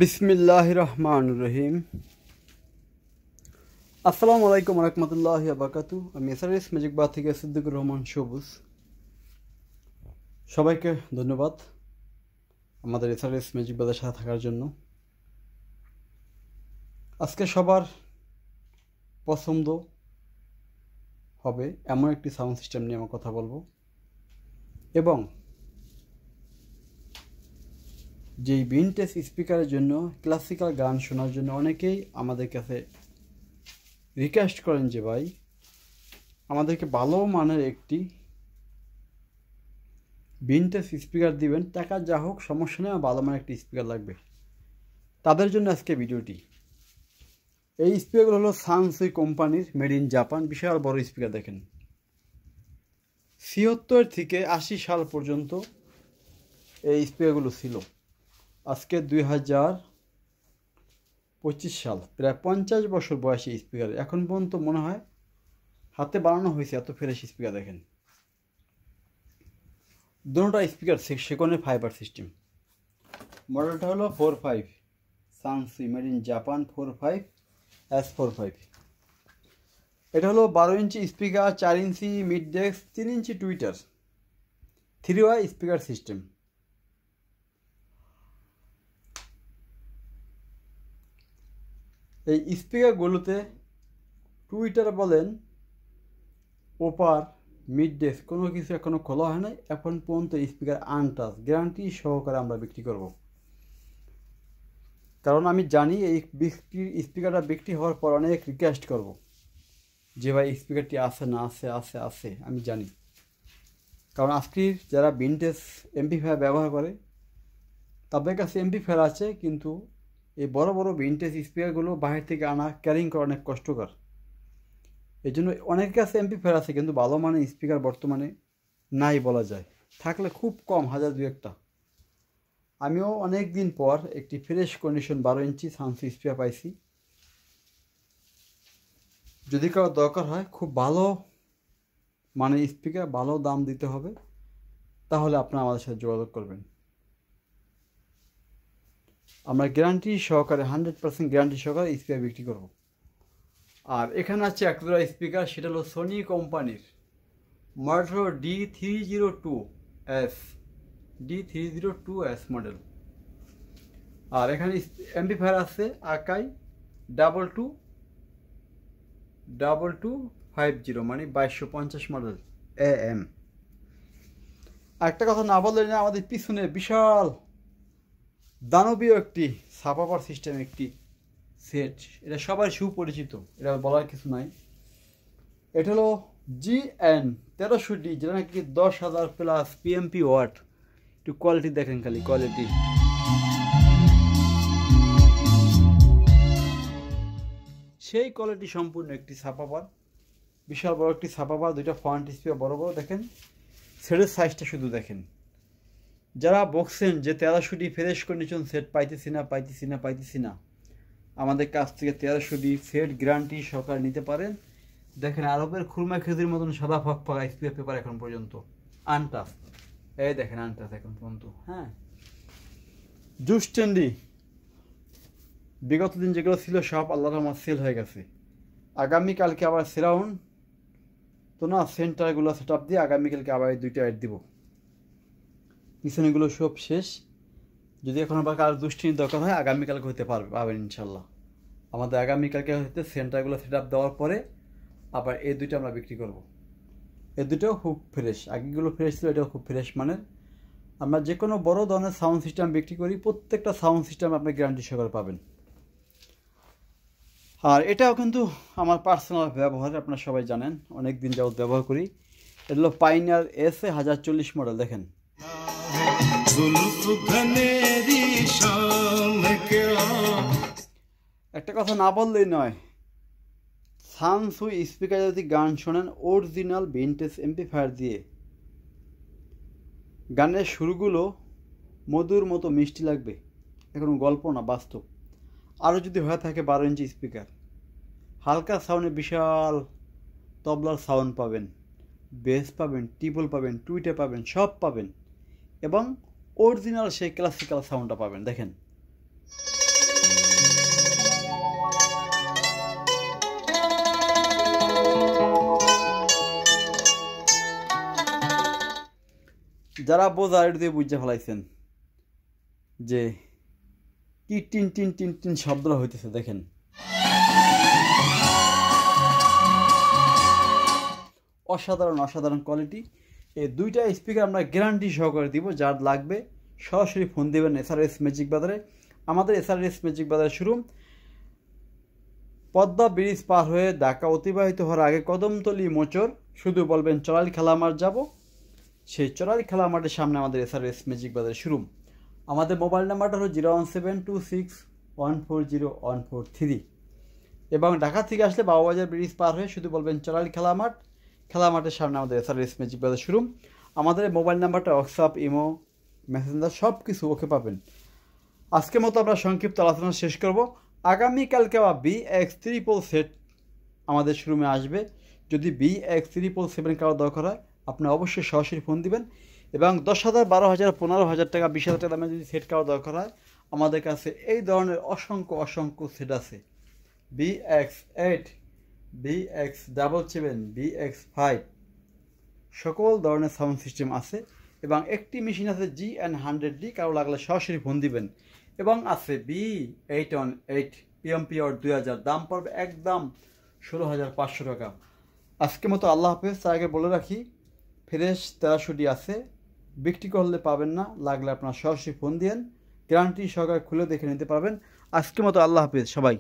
বিসমিল্লাহির রহমানির রহিম। আসসালামু আলাইকুম রহমতুল্লাহি ওয়া বারাকাতুহু। আমি এসআরএস ম্যাজিক বার থেকে সিদ্দিকুর রহমান সবুজ। সবাইকে ধন্যবাদ আমাদের এসআরএস ম্যাজিক বারের সাথে থাকার জন্য। আজকে সবার পছন্দ হবে এমন একটি সাউন্ড সিস্টেম নিয়ে আমরা কথা বলবো, এবং যেই ভিনটেজ স্পিকারের জন্য ক্লাসিক্যাল গান শোনার জন্য অনেকেই আমাদের কাছে রিকোয়েস্ট করেন যে ভাই আমাদেরকে ভালো মানের একটি ভিনটেজ স্পিকার দিবেন, টাকা যা হোক সমস্যা নেই, ভালো মানের একটি স্পিকার লাগবে। তাদের জন্য আজকে ভিডিওটি। এই স্পিকারগুলো হলো সানসুই কোম্পানির, মেড ইন জাপান। বিশাল বড় স্পিকার দেখেন, ৭৬ থেকে ৮০ সাল পর্যন্ত এই স্পিকারগুলো ছিল। আজকে ২০২৫ সাল, প্রায় ৫০ বছর বয়সী স্পিকার। এখন পর্যন্ত মনে হয় হাতে বানানো হয়েছে, এত ফ্রেশ স্পিকার দেখেন। দুটোটা স্পিকার সেকনের ফাইবার সিস্টেম। মডেলটা হলো 45 সানসুই মেড ইন জাপান 45 S45। এটা হলো 12 ইঞ্চি স্পিকার, 4 ইঞ্চি মিড ডেস্ক, 3 ইঞ্চি টুইটার, 3 ওয়ে স্পিকার সিস্টেম। এই স্পিকারগুলোতে টুইটার বলেন, ওপার, মিড ডেস্ক কোনো কিছু এখনও খোলা হয় নাই। এখন পর্যন্ত স্পিকার আনটাচ, গ্যারান্টি সহকারে আমরা বিক্রি করব। কারণ আমি জানি এই স্পিকারটা বিক্রি হওয়ার পর অনেক রিকোয়েস্ট করব যে ভাই স্পিকারটি আছে না আছে। আমি জানি, কারণ আজকের যারা ভিনটেজ এমপ্লিফায়ার ব্যবহার করে তাদের কাছে এমপ্লিফায়ার আছে, কিন্তু এই বড় বড় ভিনটেজ স্পিকারগুলো বাইরে থেকে আনা, ক্যারিং করা অনেক কষ্টকর। এই জন্য অনেকের কাছে এমপ্লিফায়ার আছে, কিন্তু ভালো মানের স্পিকার বর্তমানে নাই বলা যায়, থাকলে খুব কম, ১,০০০-২,১টা। আমিও অনেক দিন পর একটি ফ্রেশ কন্ডিশন 12 ইঞ্চি সানসুই স্পিকার পাইছি। যদি কারো দরকার হয় খুব ভালো মানে স্পিকার, ভালো দাম দিতে হবে, তাহলে আপনারা আমাদের সাথে যোগাযোগ করবেন। আমরা গ্যারান্টি সহকারে 100% গ্যারান্টি সহকারে স্পিকার বিক্রি করব। আর এখানে আছে একটা স্পিকার, সেটা হলো সোনি কোম্পানির মডেল D302S মডেল। আর এখানে এমপ্লিফায়ার আছে আকাই 2250, মানে 2250 মডেল AM। একটা কথা না বললে না, আমাদের পিছনে বিশাল দানবীয় একটি সাপাপার সিস্টেম একটি সেট, এটা সবাই সুপরিচিত, এটা বলার কিছু নাই। এটা হলো GN1300D, যেটা নাকি 10,000 প্লাস PMP ওয়াট। একটু কোয়ালিটি দেখেন, খালি কোয়ালিটি। সেই কোয়ালিটি সম্পূর্ণ একটি সাপাপার, বিশাল বড় একটি সাপাপার। দুইটা ফ্রন্ট স্পিকার বড় বড় দেখেন, সেটের সাইজটা শুধু দেখেন। যারা বলছেন যে 1300D ফ্রেশ কন্ডিশন সেট পাইতেছি না, আমাদের কাছ থেকে 1300D সেট গ্যারান্টি সহকারে নিতে পারেন। দেখেন আরবের খুরমা খেজুর মতন সাদা ফকফকা স্পিকার পেপার এখন পর্যন্ত আনটাচ। এই দেখেন আনটাচ এখন পর্যন্ত। হ্যাঁ, জুস্টেন্ডি বিগত দিন যেগুলো ছিল সব আল্লাহর রহমতে সেল হয়ে গেছে। আগামীকালকে আবার সেরাউন্ড তো না, সেন্টারগুলো সেট আপ দিয়ে আগামীকালকে আবার এই 2টা অ্যাড দিব। পিছনেগুলো সব শেষ। যদি এখন আবার কারো দুষ্টির দরকার হয় আগামীকালকে হতে পারবেন ইনশাল্লাহ। আমাদের আগামীকালকে হতে সেন্টারগুলো সেট আপ দেওয়ার পরে আবার এই 2টা আমরা বিক্রি করব। এই 2টাও খুব ফ্রেশ, আগেগুলো ফ্রেশ ছিল, এটাও খুব ফ্রেশ মানের। আমরা যে কোনো বড় ধরনের সাউন্ড সিস্টেম বিক্রি করি, প্রত্যেকটা সাউন্ড সিস্টেম আপনি গ্যারান্টি সহকারে পাবেন। আর এটাও কিন্তু আমার পার্সোনাল ব্যবহার, আপনারা সবাই জানেন, অনেক দিন যাবত ব্যবহার করি। এটা হলো পাইনিয়ার SA 1040 মডেল। দেখেন একটা কথা না বললেই নয়, সানসুই স্পিকার যদি গান শোনেন অরিজিনাল ভিনটেজ এমপ্লিফায়ার দিয়ে, গানের সুরগুলো মধুর মতো মিষ্টি লাগবে, এখন গল্প না, বাস্তব। আরও যদি হয়ে থাকে 12 ইঞ্চি স্পিকার, হালকা সাউন্ডে বিশাল তবলার সাউন্ড পাবেন, বেস পাবেন, টিবল পাবেন, টুইটে পাবেন, সব পাবেন, এবং অরিজিনাল সেই ক্লাসিক্যাল সাউন্ডটা পাবেন। দেখেন যারা বোঝার এটা দিয়ে বুঝে ফেলাইছেন যে কি টিন টিন টিন টিন শব্দ হইতেছে। দেখেন অসাধারণ অসাধারণ কোয়ালিটি। এই দুইটা স্পিকার আমরা গ্যারান্টি সহকারে দিব। যার লাগবে সরাসরি ফোন দেবেন SRS ম্যাজিক বাজারে। আমাদের SRS ম্যাজিক বাজার শোরুম পদ্মা ব্রিজ পার হয়ে ঢাকা অতিবাহিত হওয়ার আগে কদমতলী মোচর, শুধু বলবেন চড়াইল খেলা মাঠ যাব, সেই চড়াইল খেলা মাঠের সামনে আমাদের SRS ম্যাজিক বাজার শোরুম। আমাদের মোবাইল নাম্বারটা হলো 01726140143 এবং ঢাকা থেকে আসলে বাবুবাজার ব্রিজ পার হয়ে শুধু বলবেন চড়াইল খেলা মাঠের সামনে আমাদের SRS ম্যাজিক বাজার শোরুম। আমাদের মোবাইল নাম্বারটা হোয়াটসঅ্যাপ, ইমো, মেসেঞ্জার সব কিছু ওকে পাবেন। আজকের মতো আমরা সংক্ষিপ্ত আলোচনা শেষ করব। আগামীকালকে BX3 সেট আমাদের শোরুমে আসবে। যদি BX3 কারো দরকার হয় আপনি অবশ্যই সরাসরি ফোন দিবেন এবং 10,000, 12,000, 15,000 টাকা, 20,000 টাকা দামে যদি সেট কারো দরকার হয় আমাদের কাছে এই ধরনের অসংখ্য অসংখ্য সেট আছে। BX8, BX77, BX5 সকল ধরনের সাউন্ড সিস্টেম আছে এবং একটি মেশিন আছে GN100D, কারো লাগলে সরাসরি ফোন দিবেন। এবং আছে B818 PMPR 2000, দাম পড়বে একদম 16,500 টাকা। আজকের মতো আল্লাহ হাফেজ। তার আগে বলে রাখি ফ্রেশ 1300D আছে, বিক্রি করলে পাবেন না, লাগলে আপনার সরাসরি ফোন দিয়েন, গ্যারান্টি সহকারে খুলে দেখে নিতে পারবেন। আজকের মতো আল্লাহ হাফেজ সবাই।